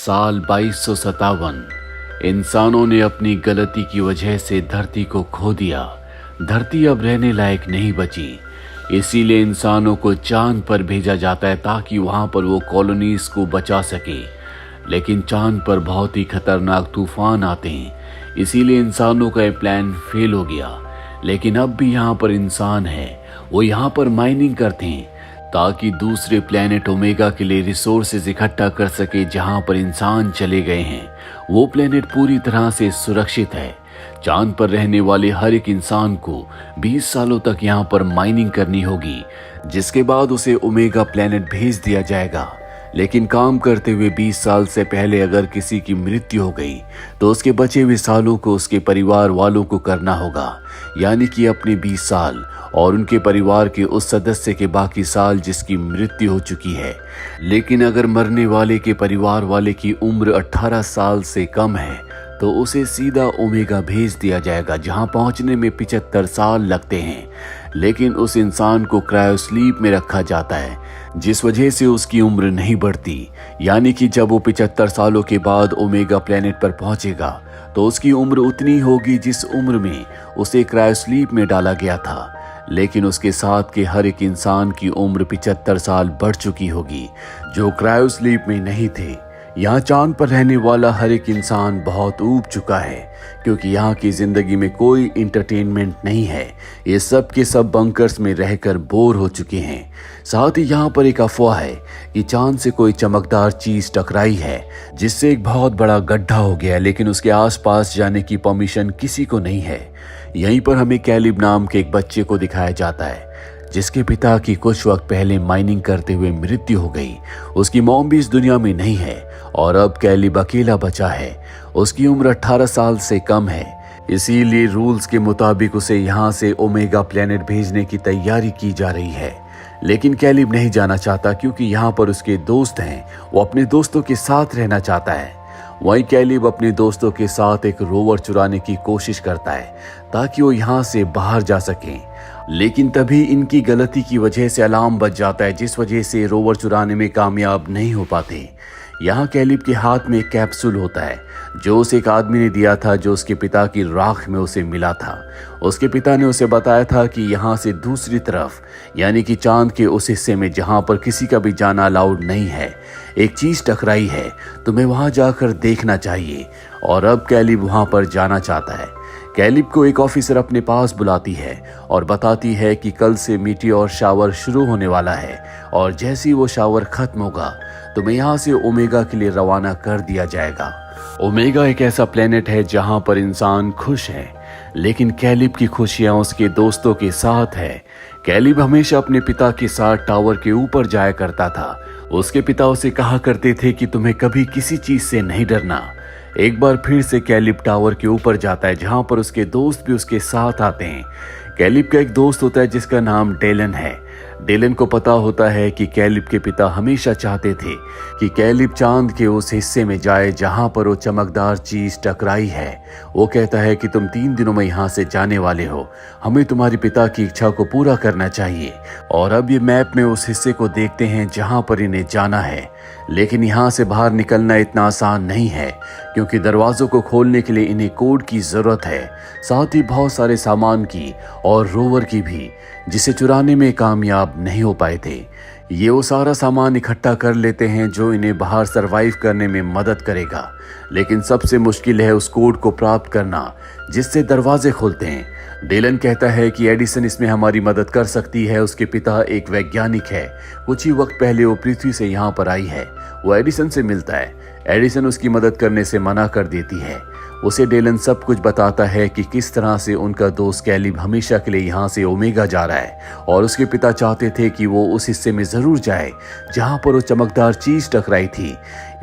साल 2257 इंसानों ने अपनी गलती की वजह से धरती को खो दिया। धरती अब रहने लायक नहीं बची। इसीलिए इंसानों को चांद पर भेजा जाता है ताकि वहां पर वो कॉलोनीज को बचा सके। लेकिन चांद पर बहुत ही खतरनाक तूफान आते हैं, इसीलिए इंसानों का ये प्लान फेल हो गया। लेकिन अब भी यहाँ पर इंसान है, वो यहाँ पर माइनिंग करते हैं ताकि दूसरे प्लेनेट ओमेगा के लिए रिसोर्सेज इकट्ठा कर सके जहां पर इंसान चले गए हैं। वो प्लेनेट पूरी तरह से सुरक्षित है। चांद पर रहने वाले हर एक इंसान को 20 सालों तक यहां पर माइनिंग करनी होगी, जिसके बाद उसे ओमेगा प्लेनेट भेज दिया जाएगा। लेकिन काम करते हुए 20 साल से पहले अगर किसी की मृत्यु हो गई तो उसके बचे हुए सालों को उसके परिवार वालों को करना होगा, यानी कि अपने 20 साल और उनके परिवार के उस सदस्य के बाकी साल जिसकी मृत्यु हो चुकी है। लेकिन अगर मरने वाले के परिवार वाले की उम्र 18 साल से कम है तो उसे सीधा ओमेगा भेज दिया जाएगा, जहां पहुंचने में 75 साल लगते हैं। लेकिन उस इंसान को क्रायोस्लीप में रखा जाता है, जिस वजह से उसकी उम्र नहीं बढ़ती। यानी कि जब वो 75 सालों के बाद ओमेगा प्लेनेट पर पहुंचेगा तो उसकी उम्र उतनी होगी जिस उम्र में उसे क्रायोस्लीप में डाला गया था। लेकिन उसके साथ के हर एक इंसान की उम्र 75 साल बढ़ चुकी होगी, जो क्रायोस्लीप में नहीं थे। यहाँ चांद पर रहने वाला हर एक इंसान बहुत ऊब चुका है, क्योंकि यहाँ की जिंदगी में कोई इंटरटेनमेंट नहीं है। ये सब के सब बंकर्स में रहकर बोर हो चुके हैं। साथ ही यहाँ पर एक अफवाह है कि चांद से कोई चमकदार चीज टकराई है, जिससे एक बहुत बड़ा गड्ढा हो गया, लेकिन उसके आसपास जाने की परमिशन किसी को नहीं है। यहीं पर हमें कैलिब नाम के एक बच्चे को दिखाया जाता है, जिसके पिता की कुछ वक्त पहले माइनिंग करते हुए मृत्यु हो गई। उसकी मॉम भी इस दुनिया में नहीं है और अब कैलिब अकेला बचा है। उसकी उम्र 18 साल से कम है, इसीलिए रूल्स के मुताबिक उसे यहाँ से ओमेगा प्लेनेट भेजने की तैयारी की जा रही है। लेकिन कैलिब नहीं जाना चाहता, क्योंकि यहाँ पर उसके दोस्त हैं। वो अपने दोस्तों के साथ रहना चाहता है। वहीं कैलिब अपने दोस्तों के साथ एक रोवर चुराने की कोशिश करता है ताकि वो यहाँ से बाहर जा सकें। लेकिन तभी इनकी गलती की वजह से अलार्म बज जाता है, जिस वजह से रोवर चुराने में कामयाब नहीं हो पाते। यहाँ कैलिब के हाथ में एक कैप्सूल होता है जो उसे एक आदमी ने दिया था, जो उसके पिता की राख में उसे मिला था। उसके पिता ने उसे बताया था कि यहाँ से दूसरी तरफ, यानी कि चांद के उस हिस्से में जहाँ पर किसी का भी जाना अलाउड नहीं है, एक चीज टकराई है। तुम्हें वहां जाकर देखना चाहिए। और अब कैलिब वहां पर जाना चाहता है। कैलिब को एक ऑफिसर अपने पास बुलाती है और बताती है कि कल से मीटियोर शावर शुरू होने वाला है, और जैसे ही वो शावर खत्म होगा तुम्हें यहाँ से ओमेगा के लिए रवाना कर दिया जाएगा। ओमेगा एक ऐसा प्लेनेट है जहां पर इंसान खुश है, लेकिन कैलिब की खुशियां उसके दोस्तों के साथ है। कैलिब हमेशा अपने पिता के साथ टावर के ऊपर जाया करता था। उसके पिता उसे कहा करते थे कि तुम्हें कभी किसी चीज से नहीं डरना। एक बार फिर से कैलिब टावर के ऊपर जाता है, जहां पर उसके दोस्त भी उसके साथ आते हैं। कैलिब का एक दोस्त होता है जिसका नाम डेलन है। डेलन को पता होता है कि कैलिब के पिता हमेशा चाहते थे कि कैलिब चांद के उस हिस्से में जाए जहां पर वो चमकदार चीज टकराई है। वो कहता है कि तुम 3 दिनों में यहाँ से जाने वाले हो, हमें तुम्हारे पिता की इच्छा को पूरा करना चाहिए। और अब ये मैप में उस हिस्से को देखते हैं जहां पर इन्हें जाना है। लेकिन यहाँ से बाहर निकलना इतना आसान नहीं है, क्योंकि दरवाजों को खोलने के लिए इन्हें कोड की जरूरत है, साथ ही बहुत सारे सामान की और रोवर की भी, जिसे चुराने में कामयाब नहीं हो पाए थे। ये वो सारा सामान इकट्ठा कर लेते हैं जो इन्हें बाहर सरवाइव करने में मदद करेगा। लेकिन सबसे मुश्किल है उस कोड को प्राप्त करना जिससे दरवाजे खुलते हैं। डेलन कहता है कि एडिसन इसमें हमारी मदद कर सकती है। उसके पिता एक वैज्ञानिक है, कुछ ही वक्त पहले वो पृथ्वी से यहाँ पर आई है। वो एडिसन से मिलता है। एडिसन उसकी मदद करने से मना कर देती है। उसे डेलन सब कुछ बताता है कि किस तरह से उनका दोस्त कैलिब हमेशा के लिए यहाँ से ओमेगा जा रहा है, और उसके पिता चाहते थे कि वो उस हिस्से में जरूर जाए जहाँ पर वो चमकदार चीज टकराई थी।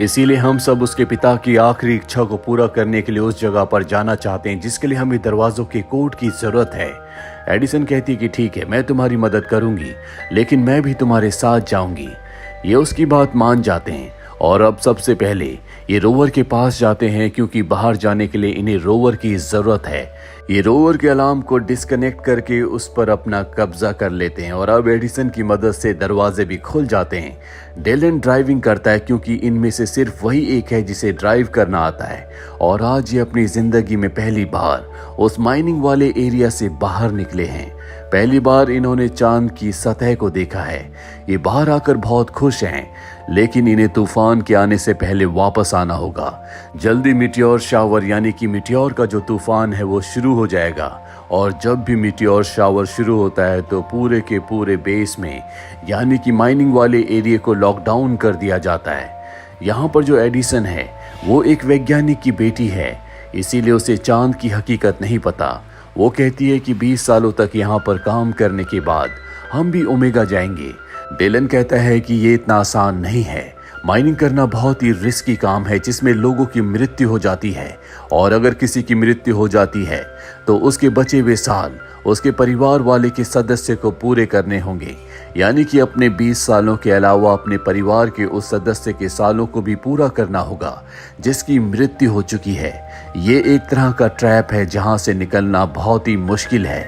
इसीलिए हम सब उसके पिता की आखिरी इच्छा को पूरा करने के लिए उस जगह पर जाना चाहते हैं, जिसके लिए हमें दरवाजों के कोड की जरूरत है। एडिसन कहती है कि ठीक है, मैं तुम्हारी मदद करूंगी, लेकिन मैं भी तुम्हारे साथ जाऊंगी। ये उसकी बात मान जाते हैं और अब सबसे पहले ये रोवर के पास जाते हैं क्योंकि बाहर जाने के लिए इन्हें रोवर की जरूरत है। ये रोवर के अलार्म को डिस्कनेक्ट करके उस पर अपना कब्जा कर लेते हैं और अब एडिसन की मदद से दरवाजे भी खुल जाते हैं। डेलन ड्राइविंग करता है क्योंकि इनमें से सिर्फ वही एक है जिसे ड्राइव करना आता है और आज ये अपनी जिंदगी में पहली बार उस माइनिंग वाले एरिया से बाहर निकले हैं। पहली बार इन्होंने चांद की सतह को देखा है। ये बाहर आकर बहुत खुश हैं, लेकिन इन्हें तूफान के आने से पहले वापस आना होगा। जल्दी मिटियोर शावर यानी कि मिटियोर का जो तूफान है वो शुरू हो जाएगा और जब भी मिटियोर शावर शुरू होता है तो पूरे के पूरे बेस में यानी कि माइनिंग वाले एरिया को लॉकडाउन कर दिया जाता है। यहाँ पर जो एडिसन है वो एक वैज्ञानिक की बेटी है, इसीलिए उसे चांद की हकीकत नहीं पता। वो कहती है कि 20 सालों तक यहाँ पर काम करने के बाद हम भी ओमेगा जाएंगे। डेलन कहता है कि ये इतना आसान नहीं है। माइनिंग करना बहुत ही रिस्की काम है जिसमें लोगों की मृत्यु हो जाती है और अगर किसी की मृत्यु हो जाती है तो उसके बचे हुए साल उसके परिवार वाले के सदस्य को पूरे करने होंगे, यानी कि अपने 20 सालों के अलावा अपने परिवार के उस सदस्य के सालों को भी पूरा करना होगा जिसकी मृत्यु हो चुकी है। ये एक तरह का ट्रैप है जहां से निकलना बहुत ही मुश्किल है।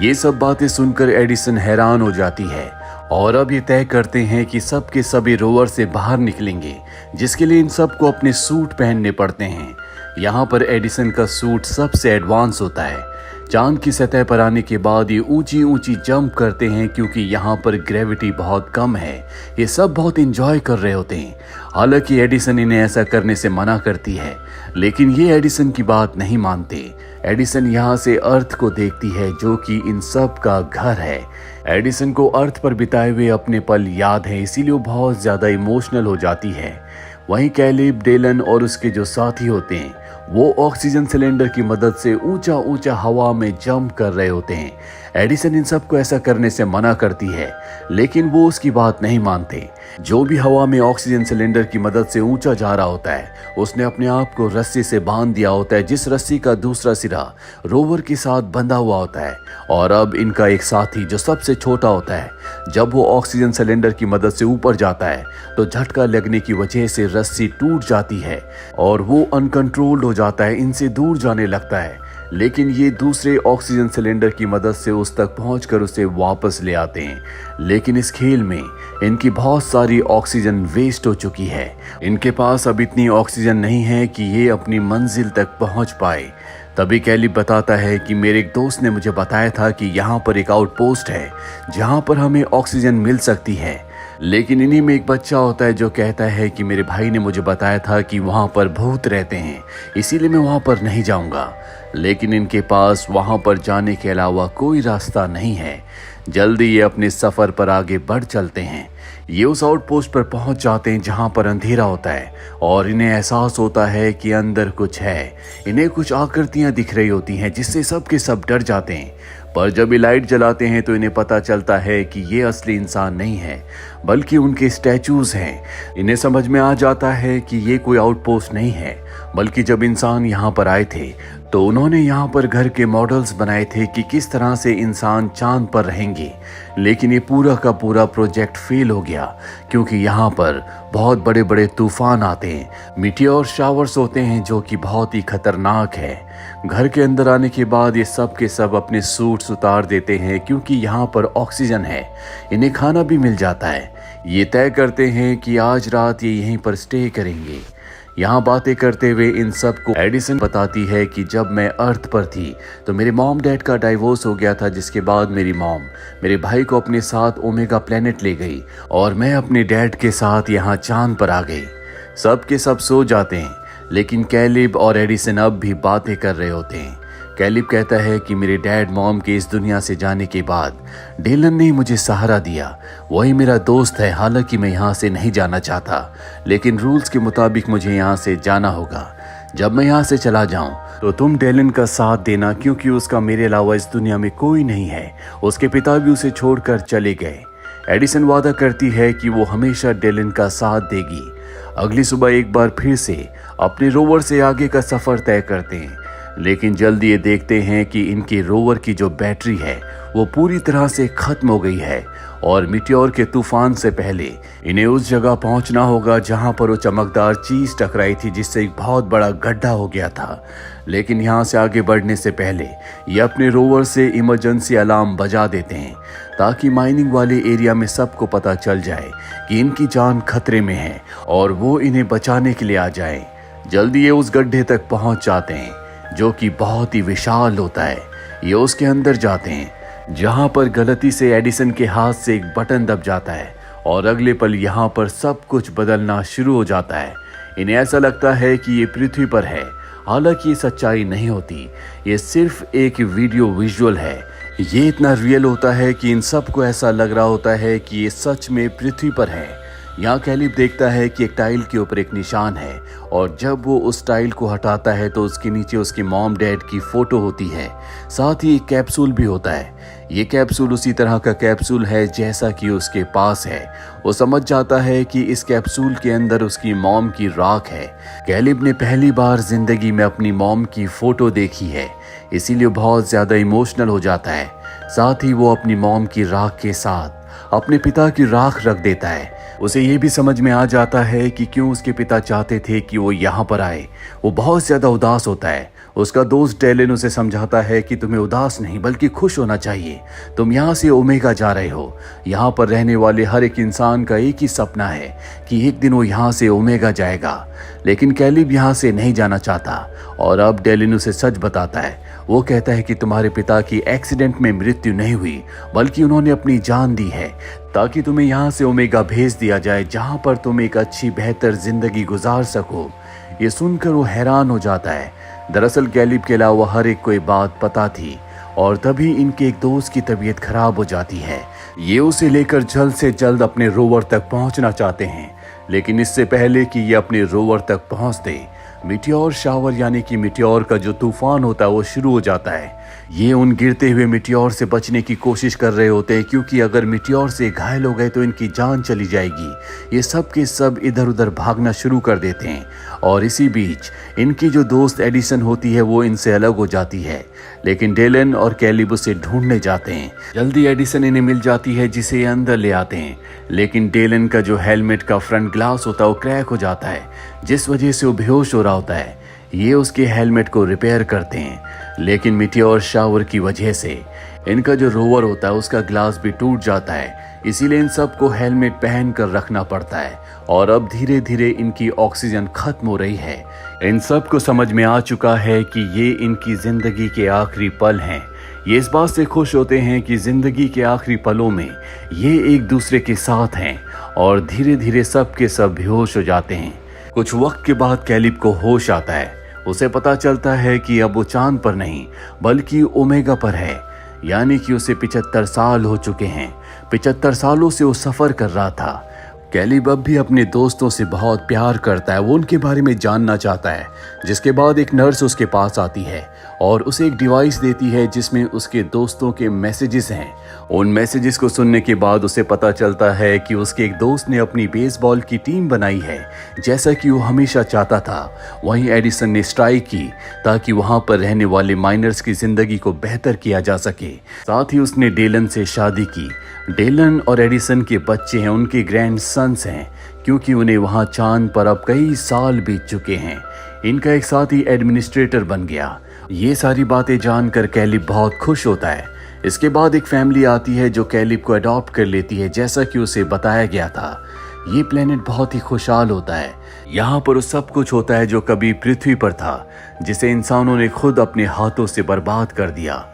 ये सब बातें सुनकर एडिसन हैरान हो जाती है और अब ये तय करते हैं कि सब के सभी रोवर से बाहर निकलेंगे, जिसके लिए इन सबको अपने सूट पहनने पड़ते हैं। यहाँ पर एडिसन का सूट सबसे एडवांस होता है। चांद की सतह पर आने के बाद ये ऊंची ऊंची जंप करते हैं क्योंकि यहाँ पर ग्रेविटी बहुत कम है। ये सब बहुत एंजॉय कर रहे होते हैं। हालांकि एडिसन इन्हें ऐसा करने से मना करती है, लेकिन ये एडिसन की बात नहीं मानते। एडिसन यहाँ से अर्थ को देखती है जो कि इन सब का घर है। एडिसन को अर्थ पर बिताए हुए अपने पल याद है, इसीलिए वो बहुत ज्यादा इमोशनल हो जाती है। वहीं कैलिब, डेलन और उसके जो साथी होते हैं वो ऑक्सीजन सिलेंडर की मदद से ऊंचा ऊंचा हवा में जंप कर रहे होते हैं। एडिसन इन सबको ऐसा करने से मना करती है, लेकिन वो उसकी बात नहीं मानते। जो भी हवा में ऑक्सीजन सिलेंडर की मदद से ऊंचा जा रहा होता है उसने अपने आप को रस्सी से बांध दिया होता है, जिस रस्सी का दूसरा सिरा रोवर के साथ बंधा हुआ होता है। और अब इनका एक साथी जो सबसे छोटा होता है, जब वो ऑक्सीजन सिलेंडर की मदद से ऊपर जाता है तो झटका लगने की वजह से रस्सी टूट जाती है और वो अनकंट्रोल्ड हो जाता है, इनसे दूर जाने लगता है। लेकिन ये दूसरे ऑक्सीजन सिलेंडर की मदद से उस तक पहुंचकर उसे वापस ले आते हैं। लेकिन इस खेल में इनकी बहुत सारी ऑक्सीजन वेस्ट हो चुकी है। इनके पास अब इतनी ऑक्सीजन नहीं है कि ये अपनी मंजिल तक पहुंच पाए। तभी कैलिब बताता है कि मेरे एक दोस्त ने मुझे बताया था कि यहाँ पर एक आउटपोस्ट है जहाँ पर हमें ऑक्सीजन मिल सकती है। लेकिन इन्हीं में एक बच्चा होता है जो कहता है कि मेरे भाई ने मुझे बताया था कि वहाँ पर भूत रहते हैं, इसीलिए मैं वहाँ पर नहीं जाऊँगा। लेकिन इनके पास वहाँ पर जाने के अलावा कोई रास्ता नहीं है। जल्दी ये अपने सफ़र पर आगे बढ़ चलते हैं। ये उस आउटपोस्ट पर पहुंच जाते हैं जहां पर अंधेरा होता है और इन्हें एहसास होता है कि अंदर कुछ है। इन्हें कुछ आकृतियां दिख रही होती हैं जिससे सब के सब डर जाते हैं। पर जब ये लाइट जलाते हैं तो इन्हें पता चलता है कि ये असली इंसान नहीं है बल्कि उनके स्टैचूज हैं। इन्हें समझ में आ जाता है कि ये कोई आउटपोस्ट नहीं है, बल्कि जब इंसान यहाँ पर आए थे तो उन्होंने यहाँ पर घर के मॉडल्स बनाए थे कि किस तरह से इंसान चांद पर रहेंगे। लेकिन ये पूरा का पूरा प्रोजेक्ट फेल हो गया क्योंकि यहाँ पर बहुत बड़े बड़े तूफान आते हैं, मीटियोर शावर्स होते हैं जो कि बहुत ही खतरनाक है। घर के अंदर आने के बाद ये सब के सब अपने सूट्स उतार देते हैं क्योंकि यहाँ पर ऑक्सीजन है, इन्हें खाना भी मिल जाता है। ये तय करते हैं कि आज रात ये यहीं पर स्टे करेंगे। यहाँ बातें करते हुए इन सब को एडिसन बताती है कि जब मैं अर्थ पर थी तो मेरे मॉम डैड का डाइवोर्स हो गया था, जिसके बाद मेरी मॉम मेरे भाई को अपने साथ ओमेगा प्लेनेट ले गई और मैं अपने डैड के साथ यहाँ चांद पर आ गई। सब के सब सो जाते हैं, लेकिन कैलिब और एडिसन अब भी बातें कर रहे होते हैं। कैलिब कहता है कि मेरे डैड मॉम के इस दुनिया से जाने के बाद डेलन ने मुझे सहारा दिया, वही मेरा दोस्त है। हालांकि मैं यहाँ से नहीं जाना चाहता, लेकिन रूल्स के मुताबिक मुझे यहाँ से जाना होगा। जब मैं यहाँ से चला जाऊँ तो तुम डेलन का साथ देना क्योंकि उसका मेरे अलावा इस दुनिया में कोई नहीं है। उसके पिता भी उसे छोड़कर चले गए। एडिसन वादा करती है कि वो हमेशा डेलन का साथ देगी। अगली सुबह एक बार फिर से अपने रोवर से आगे का सफर तय करते हैं, लेकिन जल्दी ये देखते हैं कि इनके रोवर की जो बैटरी है वो पूरी तरह से खत्म हो गई है और मीटियोर के तूफान से पहले इन्हें उस जगह पहुंचना होगा जहां पर वो चमकदार चीज टकराई थी, जिससे एक बहुत बड़ा गड्ढा हो गया था। लेकिन यहाँ से आगे बढ़ने से पहले ये अपने रोवर से इमरजेंसी अलार्म बजा देते हैं ताकि माइनिंग वाले एरिया में सबको पता चल जाए कि इनकी जान खतरे में है और वो इन्हें बचाने के लिए आ जाएं। जल्दी ये उस गड्ढे तक पहुंच जाते हैं जो कि बहुत ही विशाल होता है। ये उसके अंदर जाते हैं जहां पर गलती से एडिसन के हाथ से एक बटन दब जाता है और अगले पल यहाँ पर सब कुछ बदलना शुरू हो जाता है। इन्हें ऐसा लगता है कि ये पृथ्वी पर है, हालांकि ये सच्चाई नहीं होती, ये सिर्फ एक वीडियो विजुअल है। ये इतना रियल होता है कि इन सबको ऐसा लग रहा होता है कि ये सच में पृथ्वी पर है। यहाँ कैलिब देखता है कि एक टाइल के ऊपर एक निशान है और जब वो उस टाइल को हटाता है तो उसके नीचे उसके मॉम डैड की फोटो होती है, साथ ही एक कैप्सूल भी होता है। ये कैप्सूल उसी तरह का कैप्सूल है जैसा कि उसके पास है। वो समझ जाता है कि इस कैप्सूल के अंदर उसकी मॉम की राख है। कैलिब ने पहली बार जिंदगी में अपनी मॉम की फोटो देखी है, इसीलिए बहुत ज्यादा इमोशनल हो जाता है। साथ ही वो अपनी मॉम की राख के साथ अपने पिता की राख रख देता है। उसे ये भी समझ में आ जाता है कि क्यों उसके पिता चाहते थे कि वो यहाँ पर आए। वो बहुत ज्यादा उदास होता है। उसका दोस्त डेलन उसे समझाता है कि तुम्हें उदास नहीं बल्कि खुश होना चाहिए। तुम यहाँ से ओमेगा जा रहे हो। यहाँ पर रहने वाले हर एक इंसान का एक ही सपना है कि एक दिन वो यहाँ से ओमेगा जाएगा। लेकिन कैलिब यहाँ से नहीं जाना चाहता और अब डेलन उसे सच बताता है। वो कहता है कि तुम्हारे पिता की एक्सीडेंट में मृत्यु नहीं हुई बल्कि उन्होंने अपनी जान दी है ताकि तुम्हें यहाँ से ओमेगा भेज दिया जाए जहाँ पर तुम एक अच्छी बेहतर जिंदगी गुजार सको। ये सुनकर वो हैरान हो जाता है। दरअसल कैलिब के अलावा हर एक को ये बात पता थी और तभी इनके एक दोस्त की तबीयत खराब हो जाती है। ये उसे लेकर जल्द से जल्द अपने रोवर तक पहुंचना चाहते हैं, लेकिन इससे पहले कि ये अपने रोवर तक पहुंचते मीटियोर शावर यानी कि मीटियोर का जो तूफान होता है वो शुरू हो जाता है। ये उन गिरते हुए मीटियोर से बचने की कोशिश कर रहे होते हैं क्योंकि अगर मीटियोर से घायल हो गए तो इनकी जान चली जाएगी। ये सब के सब इधर उधर भागना शुरू कर देते हैं और इसी बीच इनकी जो दोस्त एडिसन होती है वो इनसे अलग हो जाती है। लेकिन डेलन और कैलिब उसे ढूंढने जाते हैं। जल्दी एडिसन इन्हें मिल जाती है जिसे ये अंदर ले आते हैं, लेकिन डेलन का जो हेलमेट का फ्रंट ग्लास होता है वो क्रैक हो जाता है जिस वजह से वो बेहोश हो रहा होता है। ये उसके हेलमेट को रिपेयर करते हैं, लेकिन मीटियोर शावर की वजह से इनका जो रोवर होता है उसका ग्लास भी टूट जाता है। इसीलिए इन सबको हेलमेट पहन कर रखना पड़ता है और अब धीरे धीरे इनकी ऑक्सीजन खत्म हो रही है। इन सब को समझ में आ चुका है कि ये इनकी जिंदगी के आखिरी पल हैं। ये इस बात से खुश होते हैं कि जिंदगी के आखिरी पलों में ये एक दूसरे के साथ हैं और धीरे धीरे सब के सब बेहोश हो जाते हैं। कुछ वक्त के बाद कैलिब को होश आता है। उसे पता चलता है कि अब वो चांद पर नहीं बल्कि ओमेगा पर है, यानी कि उसे 75 साल हो चुके हैं। 75 सालों से वो सफर कर रहा था। कैलिब अब भी अपने दोस्तों से बहुत प्यार करता है, वो उनके बारे में जानना चाहता है। जिसके बाद एक नर्स उसके पास आती है और उसे एक डिवाइस देती है जिसमें उसके दोस्तों के मैसेजेस हैं। उन मैसेजेस को सुनने के बाद उसे पता चलता है कि उसके एक दोस्त ने अपनी बेसबॉल की टीम बनाई है जैसा कि वो हमेशा चाहता था। वहीं एडिसन ने स्ट्राइक की ताकि वहां पर रहने वाले माइनर्स की जिंदगी को बेहतर किया जा सके। साथ ही उसने डेलन से शादी की। डेलन और एडिसन के बच्चे हैं, उनके ग्रैंड सन्स हैं क्योंकि उन्हें वहां चांद पर अब कई साल बीत चुके हैं। इनका एक साथी एडमिनिस्ट्रेटर बन गया। ये सारी बातें जानकर कैलिब बहुत खुश होता है। इसके बाद एक फैमिली आती है जो कैलिब को अडॉप्ट कर लेती है जैसा कि उसे बताया गया था। ये प्लेनेट बहुत ही खुशहाल होता है। यहाँ पर उस सब कुछ होता है जो कभी पृथ्वी पर था, जिसे इंसानों ने खुद अपने हाथों से बर्बाद कर दिया।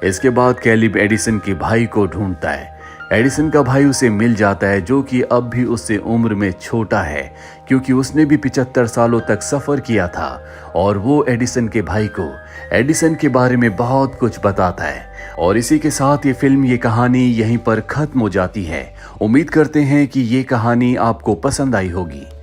इसके बाद कैलिब एडिसन के भाई को ढूंढता है। एडिसन का भाई उसे मिल जाता है जो कि अब भी उससे उम्र में छोटा है क्योंकि उसने भी 75 सालों तक सफर किया था और वो एडिसन के भाई को एडिसन के बारे में बहुत कुछ बताता है। और इसी के साथ ये फिल्म, ये कहानी यहीं पर खत्म हो जाती है। उम्मीद करते हैं कि ये कहानी आपको पसंद आई होगी।